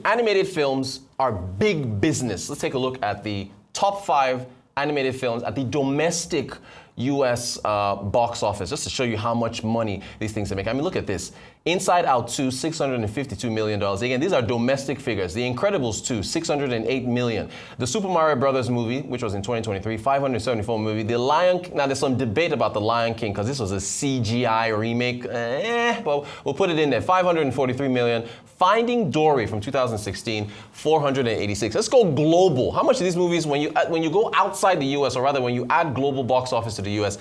animated films are big business. Let's take a look at the top 5 animated films at the domestic US box office, just to show you how much money these things are making. I mean, look at this. Inside Out 2, $652 million. Again, these are domestic figures. The Incredibles 2, $608 million. The Super Mario Brothers movie, which was in 2023, $574 million. The Lion King, now there's some debate about The Lion King because this was a CGI remake. Well, we'll put it in there, $543 million. Finding Dory from 2016, $486. Let's go global. How much of these movies, when you go outside the US, or rather when you add global box office to the US,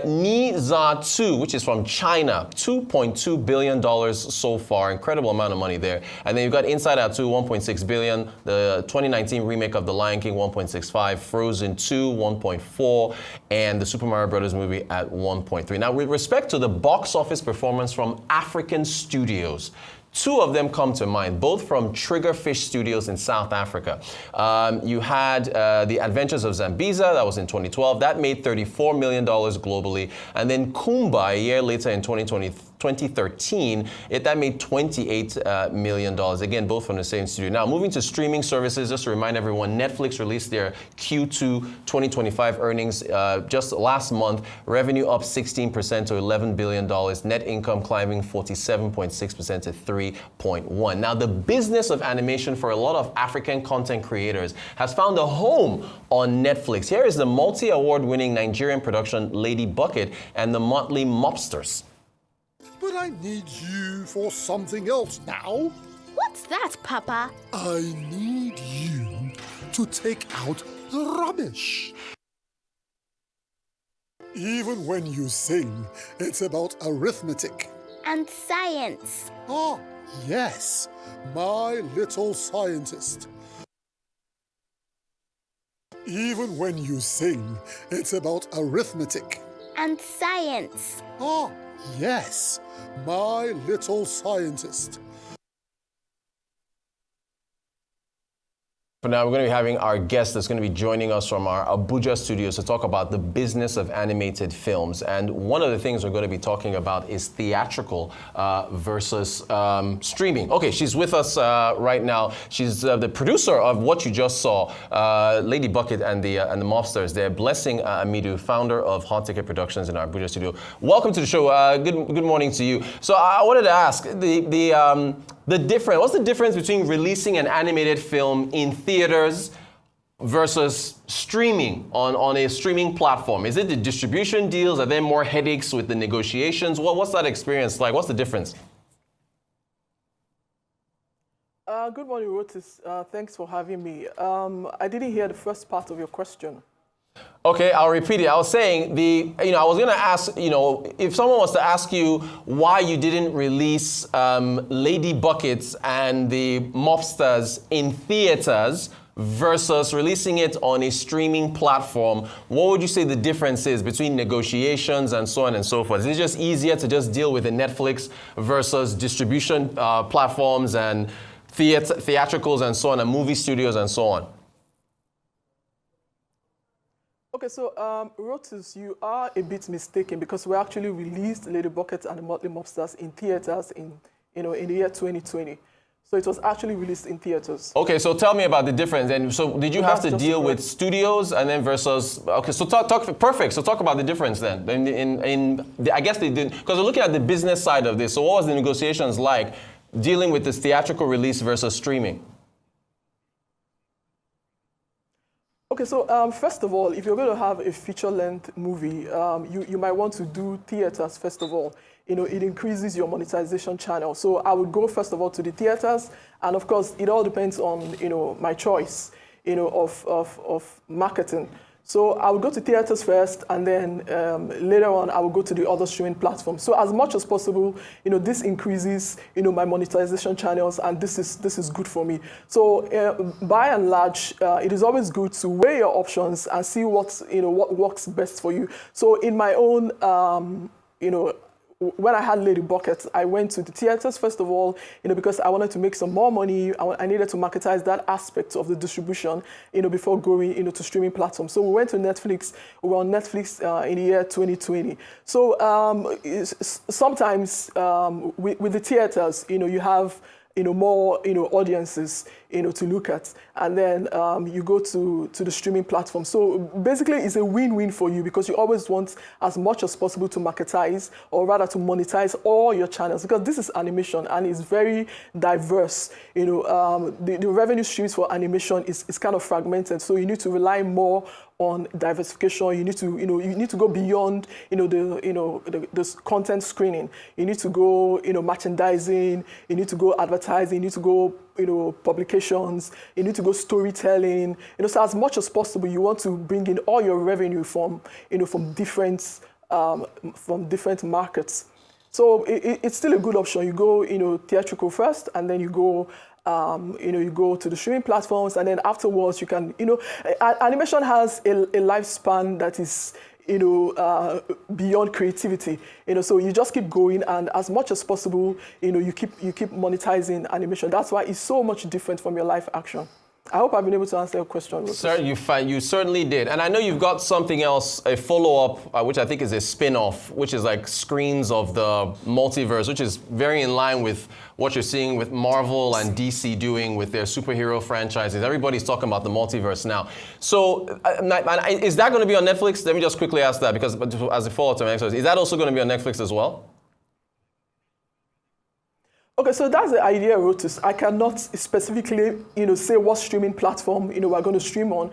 Ni Za 2, which is from China, $2.2 billion so far. Incredible amount of money there. And then you've got Inside Out 2, $1.6 billion. The 2019 remake of The Lion King, $1.65. Frozen 2, $1.4. And the Super Mario Brothers movie at $1.3. Now, with respect to the box office performance from African studios, 2 of them come to mind, both from Triggerfish Studios in South Africa. You had The Adventures of Zambiza, that was in 2012. That made $34 million globally. And then Kumba, a year later in 2013, that made $28 million. Again, both from the same studio. Now, moving to streaming services, just to remind everyone, Netflix released their Q2 2025 earnings just last month. Revenue up 16% to $11 billion. Net income climbing 47.6% to $3.1. Now, the business of animation for a lot of African content creators has found a home on Netflix. Here is the multi-award winning Nigerian production Lady Bucket and the Motley Mobsters. But I need you for something else now. What's that, Papa? I need you to take out the rubbish. Even when you sing, it's about arithmetic. And science. Ah, yes, my little scientist. Even when you sing, it's about arithmetic. And science. Ah, yes, my little scientist. For now, we're going to be having our guest that's going to be joining us from our Abuja studios to talk about the business of animated films. And one of the things we're going to be talking about is theatrical versus streaming. Okay, she's with us right now. She's the producer of what you just saw, Lady Bucket and the Mobsters. They're Blessing Amidu, founder of Hot Ticket Productions in our Abuja studio. Welcome to the show. Good morning to you. So I wanted to ask what's the difference between releasing an animated film in theaters versus streaming on a streaming platform? Is it the distribution deals? Are there more headaches with the negotiations? What's that experience like? What's the difference? Good morning, Rotis. Thanks for having me. I didn't hear the first part of your question. Okay, I'll repeat it. I was saying I was going to ask, if someone was to ask you why you didn't release Lady Buckets and the Mobsters in theaters versus releasing it on a streaming platform, what would you say the difference is between negotiations and so on and so forth? Is it just easier to just deal with a Netflix versus distribution platforms and theatricals and so on, and movie studios and so on? Okay, so Rotus, you are a bit mistaken because we actually released Lady Bucket and the Motley Mobsters in theaters in the year 2020. So it was actually released in theaters. Okay, so tell me about the difference. And so did you have to deal with studios and then versus? Okay, so talk perfect. So talk about the difference then. I guess they didn't, because we're looking at the business side of this. So what was the negotiations like dealing with this theatrical release versus streaming? Okay, so first of all, if you're going to have a feature-length movie, you might want to do theaters first of all. It increases your monetization channel. So I would go first of all to the theaters, and of course, it all depends on my choice, of marketing. So I would go to theaters first, and then later on, I will go to the other streaming platforms. So as much as possible, this increases, my monetization channels, and this is good for me. So by and large, it is always good to weigh your options and see what works best for you. So in my own, when I had Lady Bucket, I went to the theaters first of all, because I wanted to make some more money. I needed to marketize that aspect of the distribution, before going, to streaming platforms. So we went to Netflix. We were on Netflix in the year 2020. So sometimes with the theaters, you have more audiences to look at, and then you go to the streaming platform. So basically it's a win-win for you, because you always want as much as possible to marketize, or rather to monetize all your channels, because this is animation and it's very diverse. The revenue streams for animation is kind of fragmented, so you need to rely more on diversification. You need to go beyond the content screening. You need to go merchandising. You need to go advertising. You need to go publications. You need to go storytelling. So as much as possible, you want to bring in all your revenue from different markets. So it's still a good option. You go theatrical first, and then you go you go to the streaming platforms, and then afterwards you can, animation has a lifespan that is, beyond creativity. So you just keep going, and as much as possible, you keep monetizing animation. That's why it's so much different from your live action. I hope I've been able to answer your question. Sir, you certainly did. And I know you've got something else, a follow-up, which I think is a spin-off, which is like screens of the multiverse, which is very in line with what you're seeing with Marvel and DC doing with their superhero franchises. Everybody's talking about the multiverse now. So is that going to be on Netflix? Let me just quickly ask that, because as a follow-up to my next question, is that also going to be on Netflix as well? Okay, so that's the idea, Rotus. I cannot specifically, say what streaming platform, we're going to stream on.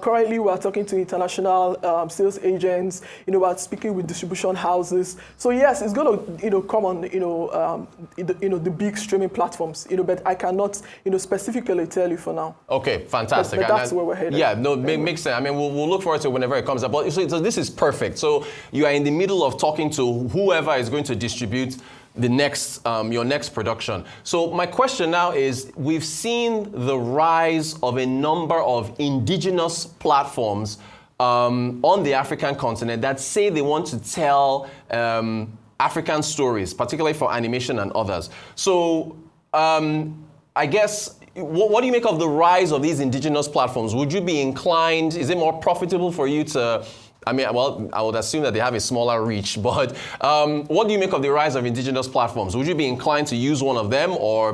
Currently, we're talking to international sales agents. We're speaking with distribution houses. So yes, it's going to, come on, the big streaming platforms. But I cannot, specifically tell you for now. Okay, fantastic. But that's where we're headed. Yeah, no, makes sense. I mean, we'll look forward to it whenever it comes up. But so this is perfect. So you are in the middle of talking to whoever is going to distribute the next, your next production. So my question now is, we've seen the rise of a number of indigenous platforms on the African continent that say they want to tell African stories, particularly for animation and others. So I guess, what do you make of the rise of these indigenous platforms? Would you be inclined, is it more profitable for you to, I mean, well, I would assume that they have a smaller reach, but what do you make of the rise of indigenous platforms? Would you be inclined to use one of them, or,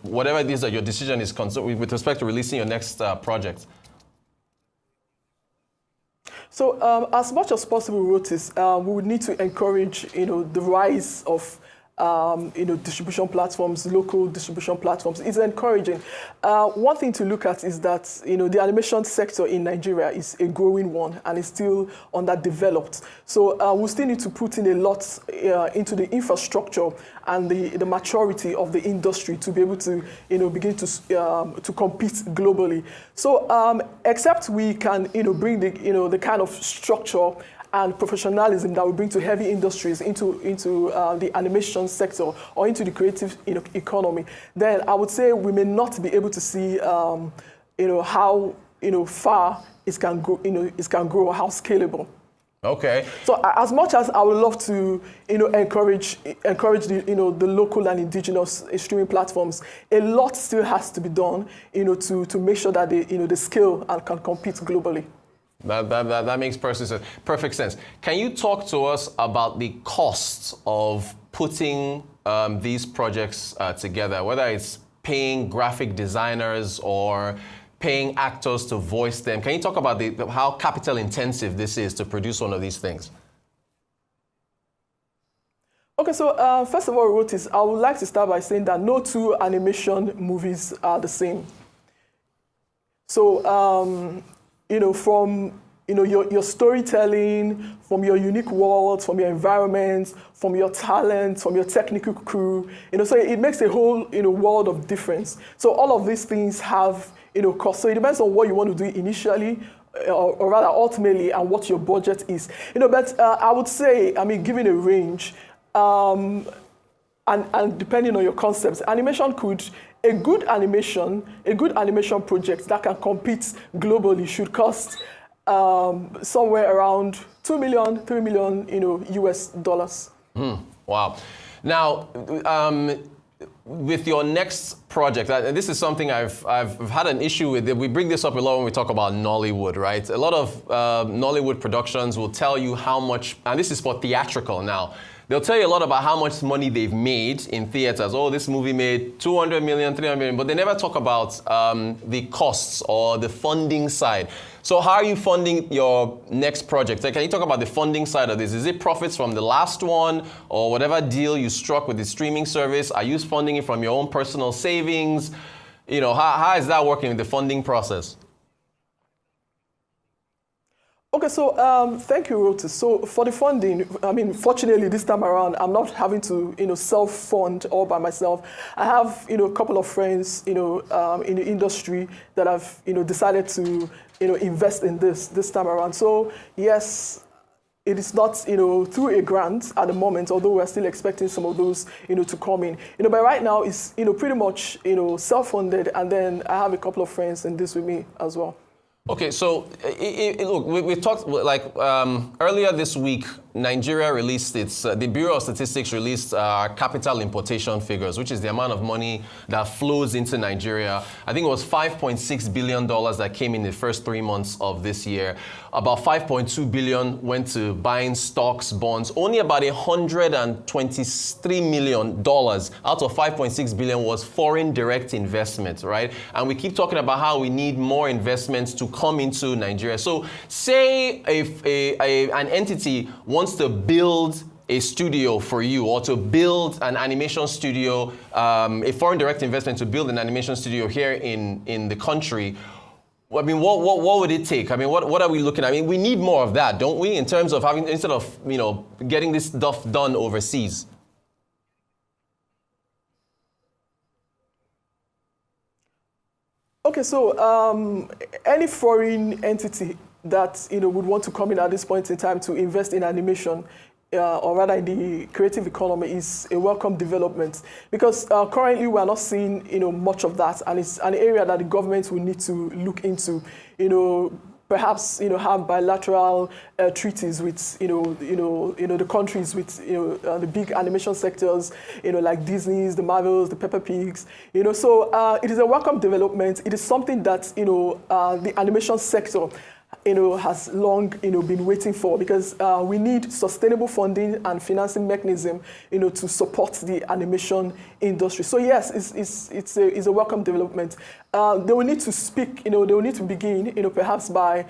whatever it is that your decision is concerned with respect to releasing your next project? So as much as possible, Rotis, we would need to encourage, the rise of distribution platforms, local distribution platforms. It's encouraging. One thing to look at is that, the animation sector in Nigeria is a growing one, and is still underdeveloped. So we still need to put in a lot into the infrastructure and the maturity of the industry to be able to, begin to compete globally. So except we can, bring the kind of structure and professionalism that we bring to heavy industries into the animation sector or into the creative economy, then I would say we may not be able to see how far it can go, it can grow, how scalable. Okay. So as much as I would love to encourage the local and indigenous streaming platforms, a lot still has to be done to make sure that they scale and can compete globally. That makes perfect sense. Can you talk to us about the costs of putting these projects together, whether it's paying graphic designers or paying actors to voice them? Can you talk about how capital intensive this is to produce one of these things? Okay, so first of all, Rotis, I would like to start by saying that no two animation movies are the same. So from your storytelling, from your unique world, from your environment, from your talent, from your technical crew, so it makes a whole world of difference. So all of these things have cost. So it depends on what you want to do initially, or rather ultimately, and what your budget is. But I would say, given a range, and depending on your concepts, a good animation project that can compete globally should cost somewhere around $2 million, $3 million, US dollars. Wow. Now, with your next project, and this is something I've had an issue with. We bring this up a lot when we talk about Nollywood, right? A lot of Nollywood productions will tell you how much, and this is for theatrical now, they'll tell you a lot about how much money they've made in theaters. Oh, this movie made 200 million, 300 million, but they never talk about the costs or the funding side. So how are you funding your next project? Like, can you talk about the funding side of this? Is it profits from the last one or whatever deal you struck with the streaming service? Are you funding it from your own personal savings? You know, how is that working with the funding process? Okay, so thank you, Rotis. So for the funding, I mean, fortunately this time around, I'm not having to, self-fund all by myself. I have, a couple of friends, in the industry that have, decided to, invest in this time around. So yes, it is not, through a grant at the moment, although we're still expecting some of those, to come in. But right now it's, pretty much, self-funded, and then I have a couple of friends in this with me as well. Okay, so look, we talked, like, earlier this week, Nigeria released its, the Bureau of Statistics released capital importation figures, which is the amount of money that flows into Nigeria. I think it was $5.6 billion that came in the first 3 months of this year. About $5.2 billion went to buying stocks, bonds. Only about $123 million out of $5.6 billion was foreign direct investment, right? And we keep talking about how we need more investments to come into Nigeria. So say an entity wants to build a studio for you, or to build an animation studio, a foreign direct investment to build an animation studio here in the country. I mean, what would it take? I mean, what are we looking at? I mean, we need more of that, don't we? In terms of having, instead of, getting this stuff done overseas. Okay, so any foreign entity that would want to come in at this point in time to invest in animation, or rather in the creative economy, is a welcome development, because currently we are not seeing much of that, and it's an area that the government will need to look into. Perhaps have bilateral treaties with the countries with the big animation sectors, like Disney's, the Marvels, the Peppa Pigs. So it is a welcome development. It is something that the animation sector has long been waiting for, because we need sustainable funding and financing mechanism to support the animation industry. So yes, it's a welcome development. They will need to speak, they will need to begin, perhaps by,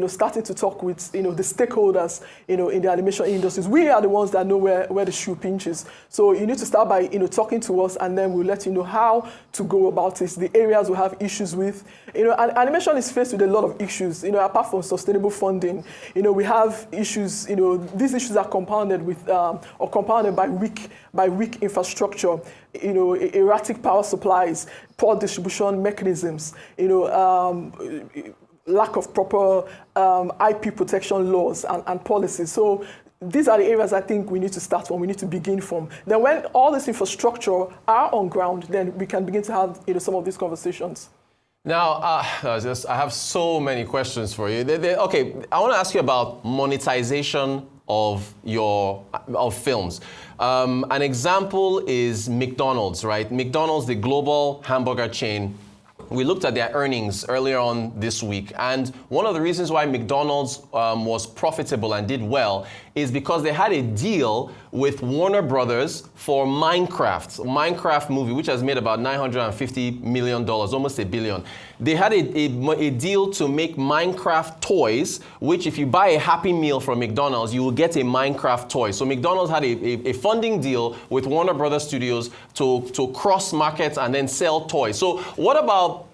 starting to talk with, the stakeholders, in the animation industries. We are the ones that know where the shoe pinches. So you need to start by, talking to us, and then we'll let you know how to go about it, the areas we have issues with. Animation is faced with a lot of issues, apart from sustainable funding. We have issues, these issues are compounded with, or compounded by weak infrastructure, erratic power supplies, poor distribution mechanisms, lack of proper IP protection laws and policies. So these are the areas I think we need to start from, we need to begin from. Then when all this infrastructure are on ground, then we can begin to have some of these conversations. Now, I have so many questions for you. Okay, I want to ask you about monetization of films. An example is McDonald's, right? McDonald's, the global hamburger chain. We looked at their earnings earlier on this week, and one of the reasons why McDonald's was profitable and did well is because they had a deal with Warner Brothers for Minecraft movie, which has made about $950 million, almost $1 billion. They had a deal to make Minecraft toys, which if you buy a Happy Meal from McDonald's, you will get a Minecraft toy. So McDonald's had a funding deal with Warner Brothers Studios to cross market and then sell toys. So what about,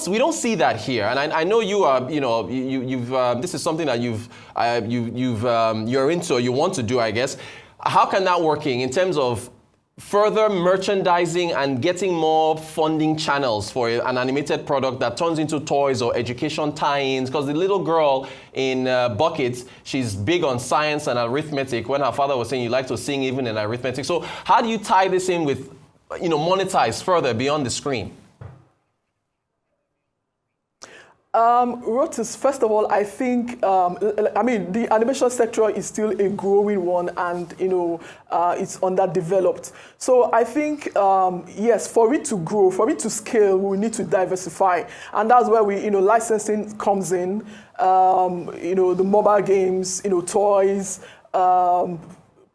we don't see that here. And I know you are, this is something that you're into, or you want to do, I guess. How can that working in terms of further merchandising and getting more funding channels for an animated product that turns into toys or education tie-ins? Because the little girl in Buckets, she's big on science and arithmetic, when her father was saying you like to sing even in arithmetic. So how do you tie this in with, monetize further beyond the screen? Rotis, first of all, I think, the animation sector is still a growing one, and, it's underdeveloped. So I think, yes, for it to grow, for it to scale, we need to diversify. And that's where licensing comes in, the mobile games, toys,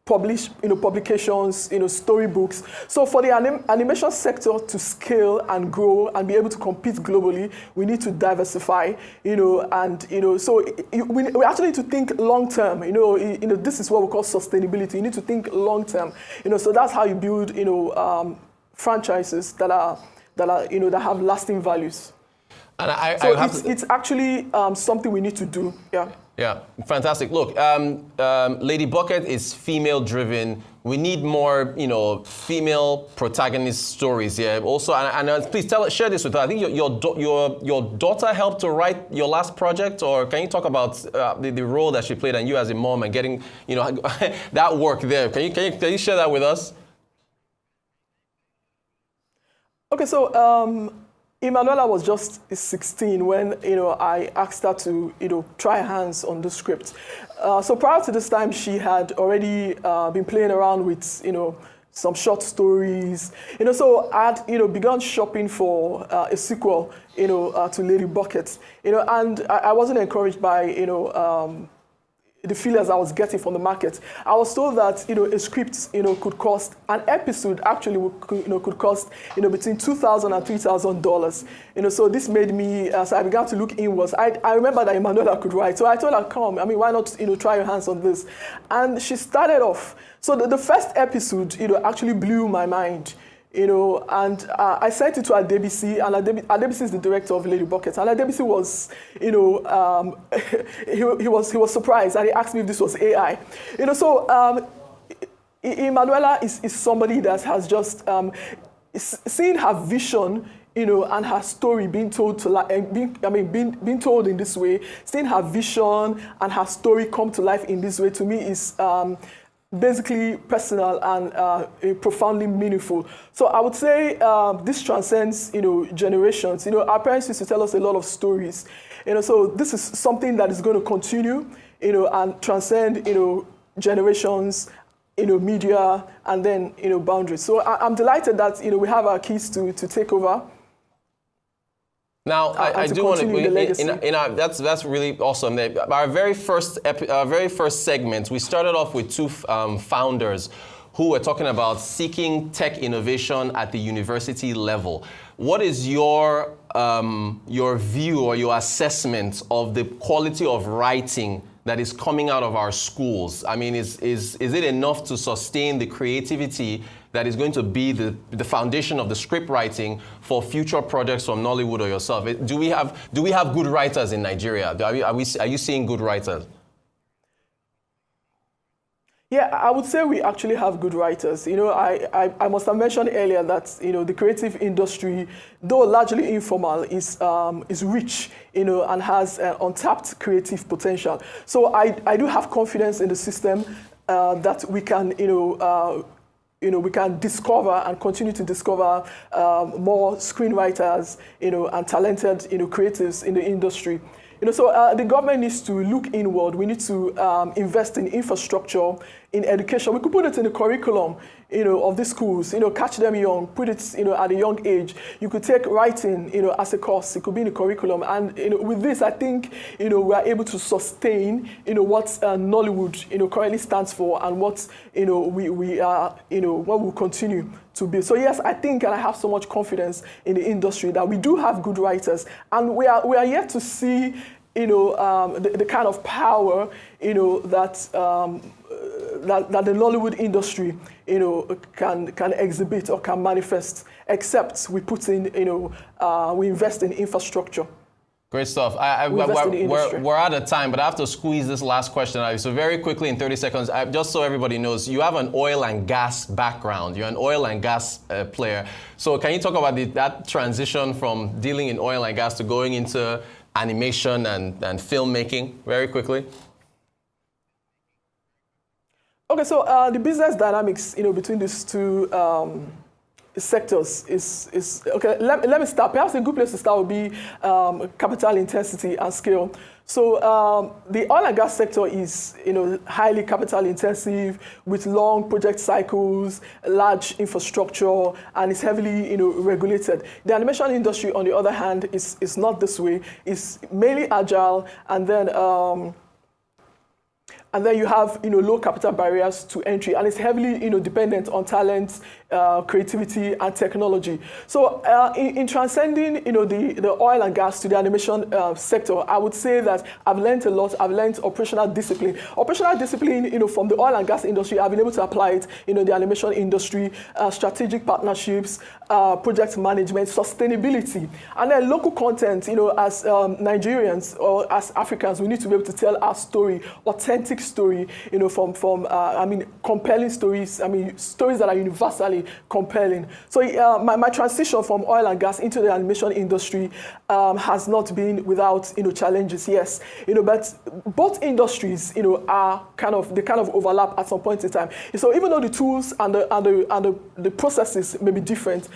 publications, storybooks. So for the animation sector to scale and grow and be able to compete globally, we need to diversify, so we actually need to think long term. This is what we call sustainability. You need to think long term. So that's how you build, franchises that have lasting values. And it's actually something we need to do. Yeah. Yeah, fantastic. Look, Lady Bucket is female-driven. We need more, female protagonist stories here. Also, and please share this with her. I think your daughter helped to write your last project, or can you talk about the role that she played and you as a mom and getting, that work there? Can you share that with us? Okay, so. Emanuela was just 16 when I asked her to try hands on the script. So prior to this time, she had already been playing around with some short stories. So I had begun shopping for a sequel to Lady Bucket. And I wasn't encouraged by the feelers I was getting from the market. I was told that a script could cost, an episode actually could cost between $2,000 and $3,000. So this made me, so I began to look inwards. I remember that Emanuela could write, so I told her, come, why not try your hands on this? And she started off. So the first episode actually blew my mind. And I sent it to Adebisi, and Adebisi is the director of Lady Bucket, and Adebisi was, he was surprised, and he asked me if this was AI. So Emanuela is somebody that has just seen her vision, and her story being told being told in this way, seeing her vision and her story come to life in this way, to me is basically personal and profoundly meaningful. So I would say this transcends, generations. Our parents used to tell us a lot of stories. So this is something that is going to continue, and transcend, generations, media, and then, boundaries. So I'm delighted that, we have our kids to take over. Now, I do want to. That's really awesome. Our very first segment, we started off with two founders who were talking about seeking tech innovation at the university level. What is your view or your assessment of the quality of writing that is coming out of our schools? Is it enough to sustain the creativity that is going to be the foundation of the script writing for future projects from Nollywood or yourself? Do we have good writers in Nigeria? Are you seeing good writers? Yeah, I would say we actually have good writers. I must have mentioned earlier that the creative industry, though largely informal, is rich, and has untapped creative potential. So I do have confidence in the system that we can we can discover and continue to discover more screenwriters, and talented, creatives in the industry. So the government needs to look inward. We need to invest in infrastructure, in education. We could put it in the curriculum, of the schools. Catch them young, put it, at a young age. You could take writing, as a course. It could be in the curriculum. And with this, I think, we are able to sustain, what Nollywood, currently stands for, and what, we are, what we'll continue to be. So yes, I think, and I have so much confidence in the industry that we do have good writers, and we are yet to see, the kind of power, that the Nollywood industry, can exhibit or can manifest, except we put in, we invest in infrastructure. Great stuff. We're out of time, but I have to squeeze this last question out of you. So very quickly, in 30 seconds, just so everybody knows, you have an oil and gas background. You're an oil and gas player. So can you talk about that transition from dealing in oil and gas to going into animation and filmmaking very quickly? Okay, so the business dynamics, between these two sectors is okay. Let me start. Perhaps a good place to start would be capital intensity and scale. So the oil and gas sector is highly capital intensive, with long project cycles, large infrastructure, and it's heavily regulated. The animation industry, on the other hand, is not this way. It's mainly agile, and then and then you have low capital barriers to entry, and it's heavily dependent on talent, creativity, and technology. So in transcending the oil and gas to the animation sector, I would say that I've learned a lot. I've learned operational discipline. Operational discipline, from the oil and gas industry, I've been able to apply it in the animation industry, strategic partnerships, project management, sustainability, and then local content. As Nigerians or as Africans, we need to be able to tell our story, authentic story. From compelling stories. Stories that are universally compelling. So my transition from oil and gas into the animation industry has not been without challenges. Yes, but both industries are kind of overlap at some point in time. So even though the tools and the processes may be different,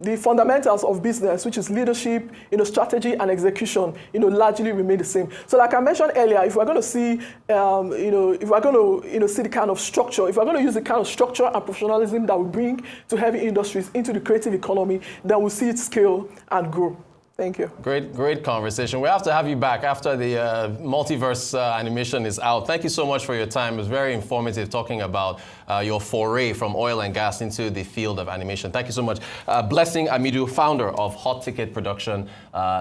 the fundamentals of business, which is leadership, strategy and execution, largely remain the same. So like I mentioned earlier, if we're going to see, if we're going to, see the kind of structure, if we're going to use the kind of structure and professionalism that we bring to heavy industries into the creative economy, then we'll see it scale and grow. Thank you. Great conversation. We have to have you back after the multiverse animation is out. Thank you so much for your time. It was very informative talking about your foray from oil and gas into the field of animation. Thank you so much. Blessing Amidu, founder of Hot Ticket Production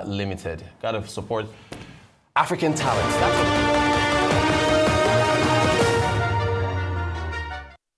Limited. Got to support African talent. That's